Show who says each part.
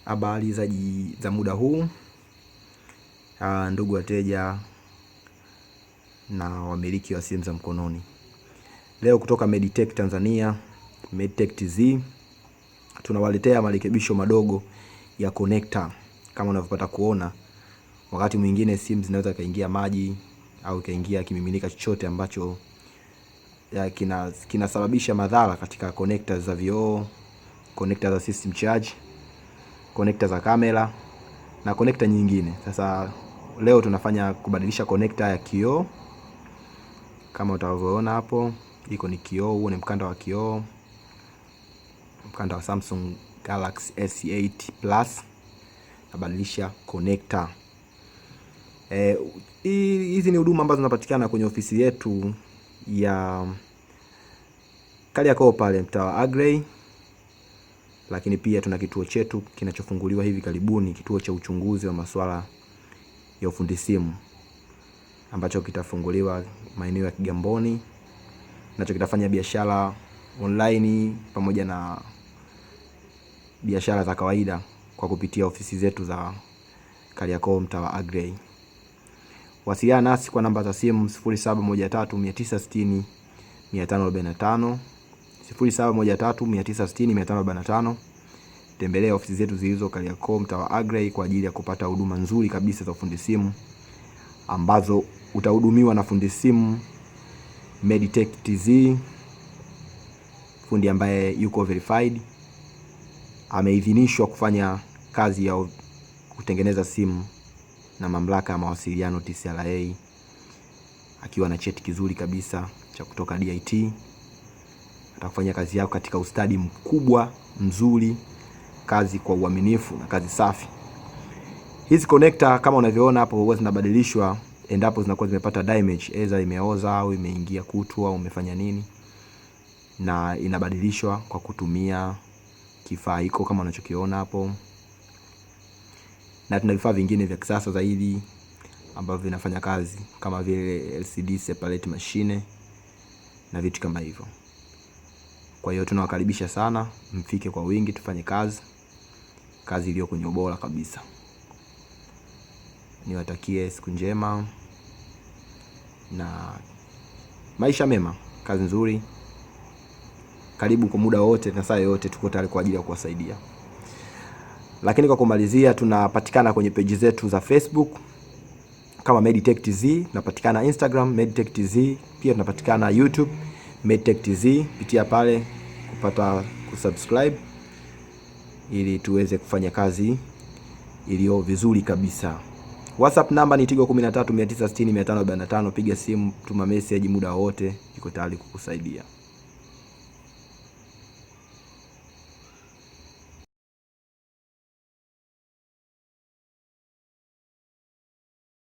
Speaker 1: Habari za muda huu, ndugu wateja na wamiliki wa simu za mkononi. Leo kutoka medytechtz Tanzania, medytechtz, tunawaletea marekebisho madogo ya connector. Kama unavyopata kuona, wakati mwingine simu zinaweza kaingia maji au kaingia kimiminika chochote ambacho kinasababisha madhara katika connector za vioo, connector za system charge, connector za kamera na connector nyingine. Sasa leo tunafanya kubadilisha connector ya kioo. Kama utavyoona hapo, iko ni kioo, huo ni mkanda wa kioo, mkanda wa Samsung Galaxy S8 Plus. Nabadilisha connector. Hizi ni huduma ambazo zinapatikana kwenye ofisi yetu ya Kariakoo pale mtaa wa Agrey. Lakini pia tuna kituo chetu kinachofunguliwa hivi karibuni, kituo cha uchunguzi wa masuala ya ufundi simu ambacho kitafunguliwa maeneo ya Kigamboni, nacho kitafanya biashara online pamoja na biashara za kawaida kwa kupitia ofisi zetu za Kariakoo mtaa wa Agrey. Wasiliana nasi kwa namba za simu 0713 960 545, 0713 960 545. Tembelea ofisi zetu zilizo Kariakoo mtaa wa Agrey kwa ajili ya kupata huduma nzuri kabisa za fundi simu ambazo utahudumiwa na fundi simu medytechtz, fundi ambaye yuko verified, ameidhinishwa kufanya kazi ya kutengeneza simu na mamlaka ya mawasiliano TCRA, akiwa na cheti kizuri kabisa cha kutoka DIT. Atakufanya kazi yako katika ustadi mkubwa, mzuri, kazi kwa uaminifu na kazi safi. Hizi connector kama unavyoona hapo huwa zinabadilishwa endapo zinakuwa zimepata damage, aidha imeoza au imeingia kutu au umefanya nini, na inabadilishwa kwa kutumia kifaa hiko kama unachokiona hapo. Na tuna vifaa vingine vya kisasa zaidi ambavyo vinafanya kazi kama vile LCD separate machine na vitu kama hivyo. Kwa hiyo tunawakaribisha sana, mfike kwa wingi tufanye kazi iliyo kwenye ubora kabisa. Niwatakie siku njema na maisha mema, kazi nzuri. Karibu kwa muda wote na saa yote, tuko tayari kwa ajili ya kuwasaidia. Lakini kwa kumalizia, tunapatikana kwenye page zetu za Facebook kama medytechtz, tunapatikana Instagram medytechtz, pia tunapatikana YouTube medytechtz. Pitia pale kupata kusubscribe ili tuweze kufanya kazi iliyo vizuri kabisa. WhatsApp namba ni 13 960 545. Piga simu, tuma message muda wote, iko tayari kukusaidia.